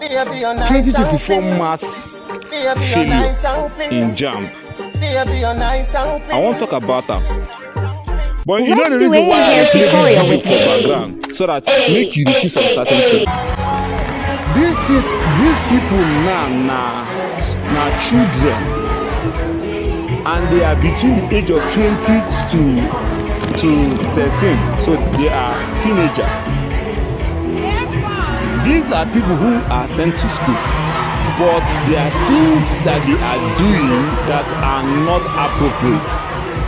2024 mass failure in jamb. I won't talk about that. But you know the reason why I play this music for background, so that make you see some certain things. These people now children, and they are between the age of 20 to 13, so they are teenagers. These are people who are sent to school, but there are things that they are doing that are not appropriate.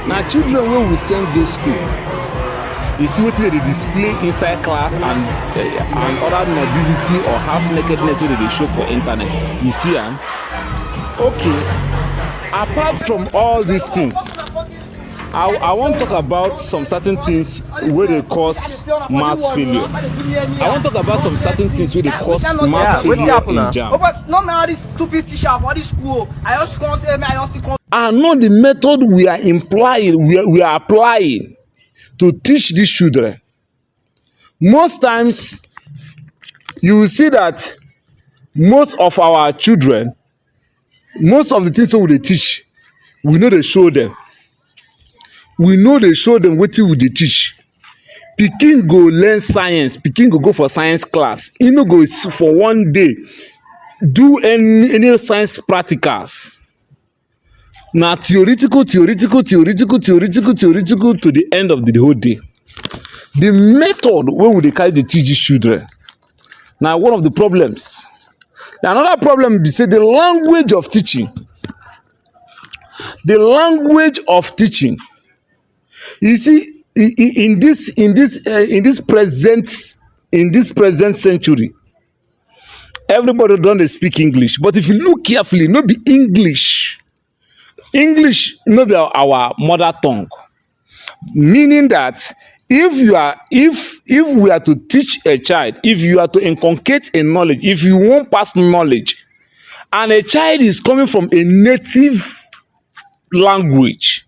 Now, children, when we send to school, you see what they display inside class and other nudity or half nakedness that they show for internet. You see, okay. Apart from all these things, I want to talk about some certain things where they cause mass failure. I want to talk about some certain things where they cause mass failure in JAMB. I know the method we are implying, we are applying to teach these children. Most times, you will see that most of our children, most of the things that we teach, we know they show them. We know they show them what we teach. Pikin go learn science. Pikin go for science class. You know, go for one day do any science practicals. Now theoretical to the end of the whole day. The method where would they carry the teach children? Now one of the problems. Now, another problem is say the language of teaching. The language of teaching. You see, in this present century, everybody don't speak English. But if you look carefully, no be English. English no be our mother tongue. Meaning that if we are to teach a child, if you are to inculcate a knowledge, if you want pass knowledge, and a child is coming from a native language,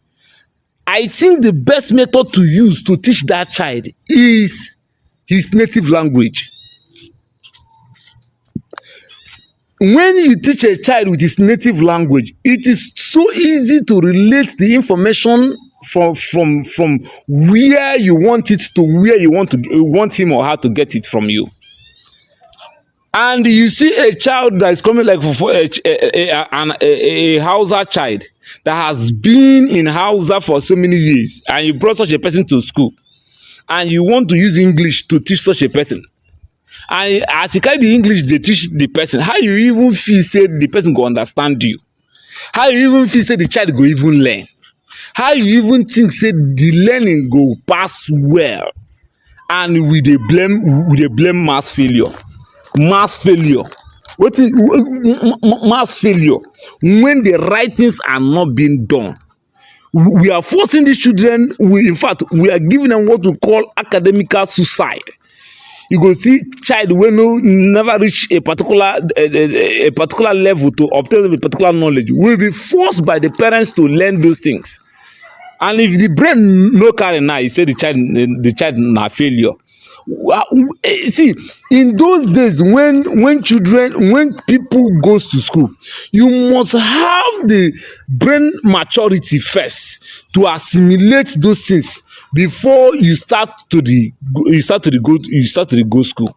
I think the best method to use to teach that child is his native language. When you teach a child with his native language, it is so easy to relate the information from where you want it to where you want him or her to get it from you. And you see a child that is coming like a Hausa child that has been in Hausa for so many years, and you brought such a person to school, and you want to use English to teach such a person. And as you carry the English, they teach the person. How you even feel say the person go understand you? How you even feel say the child go even learn? How you even think say the learning go pass well? And we dey blame mass failure. Mass failure. What is mass failure? When the right things are not being done. We are forcing these children, in fact, we are giving them what we call academical suicide. You go see child when never reach a particular level to obtain a particular knowledge will be forced by the parents to learn those things. And if the brain no carry now, you say the child na failure. See, in those days when people goes to school, you must have the brain maturity first to assimilate those things before you start to go school.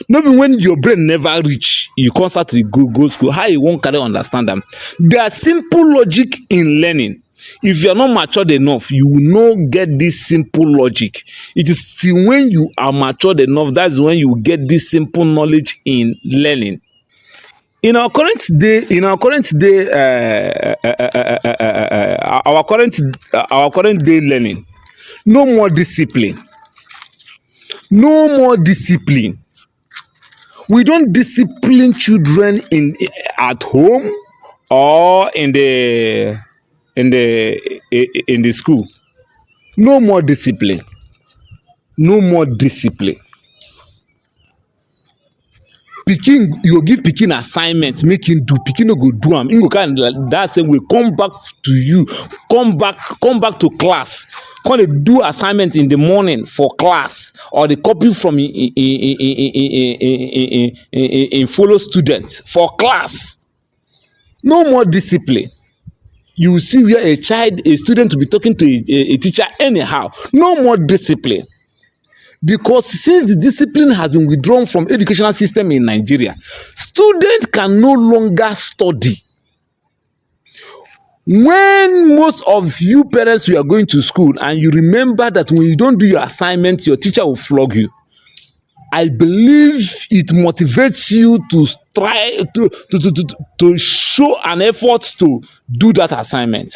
Not when your brain never reach, you can't start to go school. How you won't carry understand them? There are simple logic in learning. If you are not matured enough, you will not get this simple logic. It is till when you are matured enough, that's when you get this simple knowledge in learning. In our current day, our current day learning, no more discipline. No more discipline. We don't discipline children at home or in the school. No more discipline. No more discipline. Pikin, you go give pikin assignment make him do, pikin no go do am, him go kind like that same way come back to you, come back to class, come dey do assignment in the morning for class, or dey copy from im follow students for class. No more discipline. You see where a student will be talking to a teacher anyhow. No more discipline. Because since the discipline has been withdrawn from educational system in Nigeria, students can no longer study. When most of you parents were going to school and you remember that when you don't do your assignment, your teacher will flog you, I believe it motivates you to try to show an effort to do that assignment.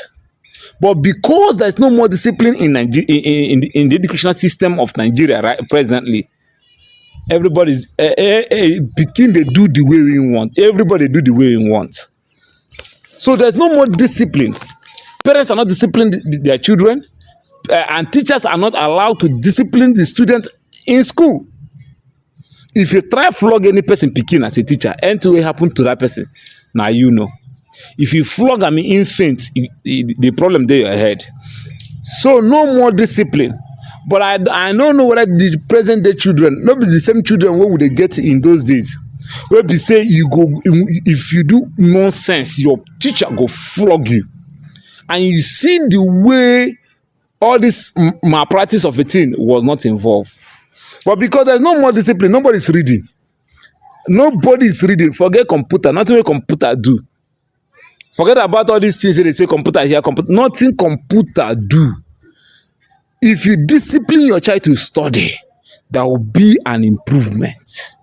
But because there's no more discipline in in the educational system of Nigeria right presently, everybody's begin they do the way we want. Everybody do the way we want. So there's no more discipline. Parents are not disciplining their children, and teachers are not allowed to discipline the student in school. If you try flog any person pikin as a teacher, anything will happen to that person. Now you know. If you flog an infant, the problem there your head. So no more discipline. But I don't know whether the present day children, not be the same children what would they get in those days. Where be say you go, if you do nonsense, your teacher go flog you. And you see the way all this malpractice of a thing was not involved. But because there's no more discipline, nobody's reading. Nobody is reading. Forget computer. Nothing what computer do. Forget about all these things they say computer here, computer. Nothing computer do. If you discipline your child to study, there will be an improvement.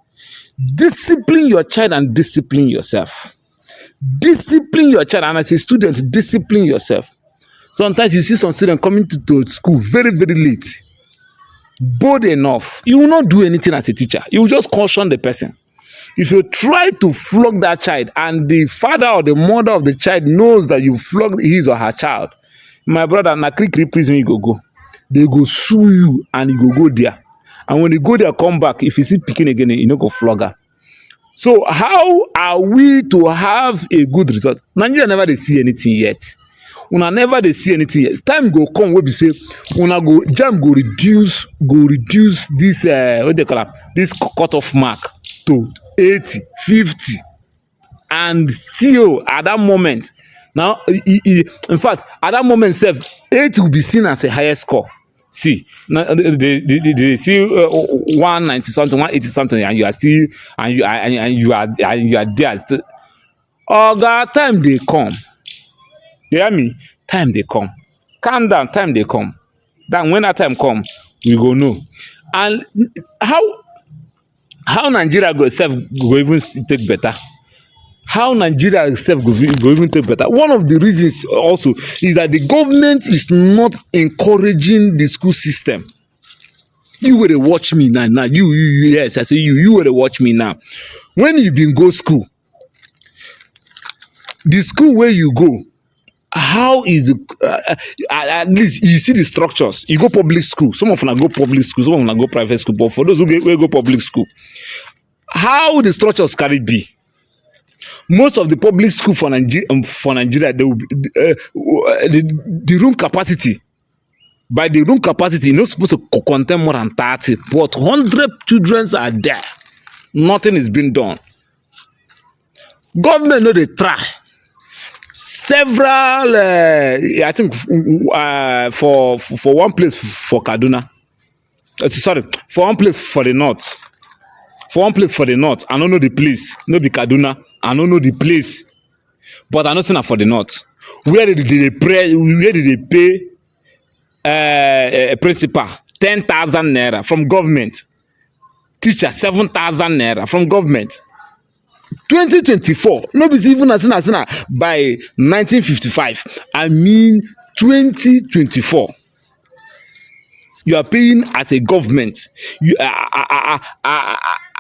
Discipline your child and discipline yourself. Discipline your child, and as a student, discipline yourself. Sometimes you see some students coming to school very, very late. Bold enough. You will not do anything as a teacher. You will just caution the person. If you try to flog that child and the father or the mother of the child knows that you flogged his or her child, my brother, na kri please me you go. They go sue you and you go there. And when you go there, come back. If you see pikin again, you no go flog her. So how are we to have a good result? Nigeria never they see anything yet. Una never they see anything yet. Time go come where we say una go jamb go reduce this what they call it, this cutoff mark to 80, 50, and still at that moment, now in fact at that moment self 80 will be seen as a higher score. See, they see 190 something, 180 something, and you are still and you are there. Still. Oh God, time they come. You hear me? Time they come. Calm down. Time they come. Then when that time come, we go know. And how Nigeria go self go even take better? How Nigeria itself go even take better? One of the reasons also is that the government is not encouraging the school system. You will watch me now. You yes, I say you will watch me now. When you been go school, the school where you go, how is the at least you see the structures. You go public school. Some of them go public school. Some of them go private school. But for those who go public school, how the structures can it be? Most of the public school for Nigeria, they will be, the room capacity. By the room capacity, you're not supposed to contain more than 30, but 100 children are there. Nothing is being done. Government know they try. Several, I think, for one place for Kaduna. Sorry, for one place for the north. For one place for the north, I don't know the place. No be Kaduna. I don't know the place. But I know it's not for the north. Where did they pay a principal 10,000 naira from government? Teacher 7,000 naira from government. 2024, no be even as by 1955. I mean 2024. You are paying as a government. You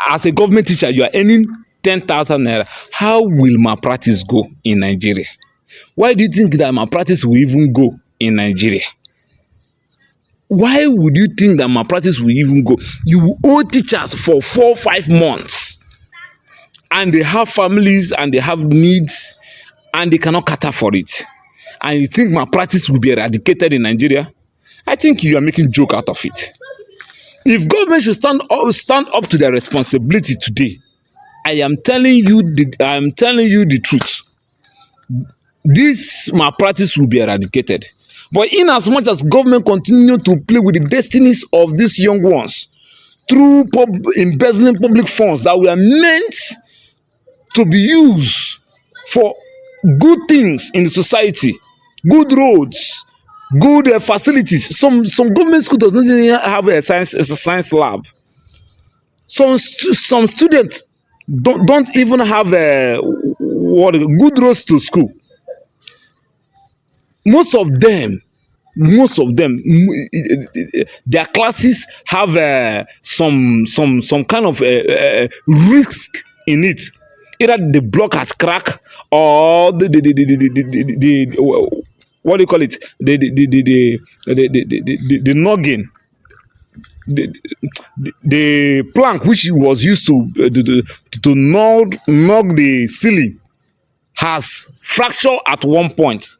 as a government teacher, you are earning 10,000 naira. How will malpractice go in Nigeria? Why do you think that malpractice will even go in Nigeria? Why would you think that malpractice will even go? You will owe teachers for 4-5 months. and they have families and they have needs and they cannot cater for it, and you think malpractice will be eradicated in Nigeria? I think you are making joke out of it. If government should stand up to their responsibility today, I am telling you the truth. This malpractice will be eradicated. But in as much as government continue to play with the destinies of these young ones through embezzling public funds that were meant to be used for good things in the society, good roads, good facilities. Some government school does not even have a science lab. Some students don't even have good roads to school. Most of them, their classes have some kind of risk in it. Either the block has cracked or the what do you call it? The noggin, the plank which was used to knock the ceiling has fractured at one point,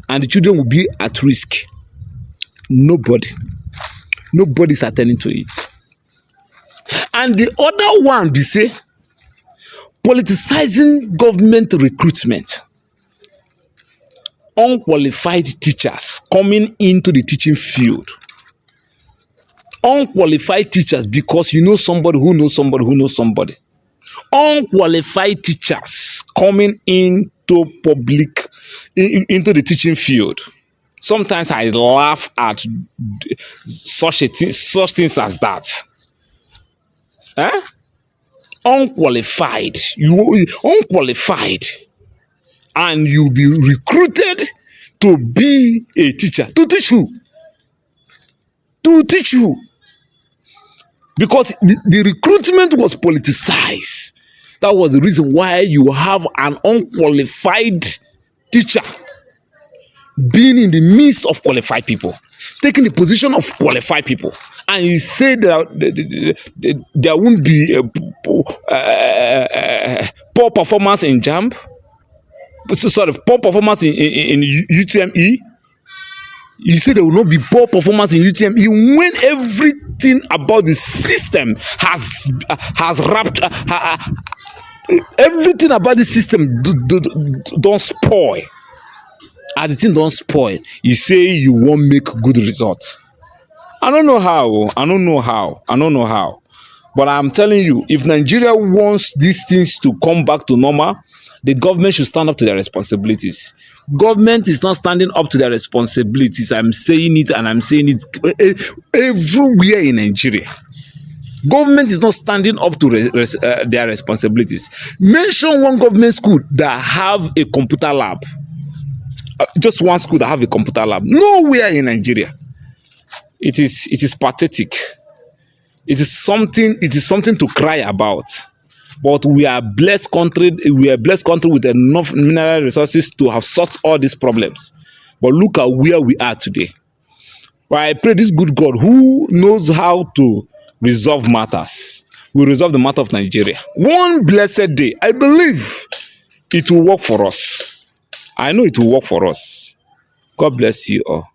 and the children will be at risk. Nobody's attending to it. And the other one be say politicizing government recruitment. Unqualified teachers coming into the teaching field. Unqualified teachers because you know somebody who knows somebody who knows somebody. Unqualified teachers coming into into the teaching field. Sometimes I laugh at such things as that. Unqualified, and you be recruited to be a teacher. To teach who? Because the recruitment was politicized. That was the reason why you have an unqualified teacher being in the midst of qualified people, taking the position of qualified people, and you say that there won't be a poor performance in jamb, poor performance in UTME. You say there will not be poor performance in UTME when everything about the system has wrapped. Everything about the system don't spoil. As the thing don't spoil, you say you won't make good results. I don't know how. But I'm telling you, if Nigeria wants these things to come back to normal, the government should stand up to their responsibilities. Government is not standing up to their responsibilities. I'm saying it, and I'm saying it everywhere in Nigeria. Government is not standing up to their responsibilities. Mention one government school that have a computer lab. Just one school that have a computer lab. Nowhere in Nigeria. It is pathetic. It is something to cry about. But we are blessed country. We are a blessed country with enough mineral resources to have solved all these problems. But look at where we are today. But I pray this good God who knows how to resolve matters will resolve the matter of Nigeria. One blessed day, I believe it will work for us. I know it will work for us. God bless you all.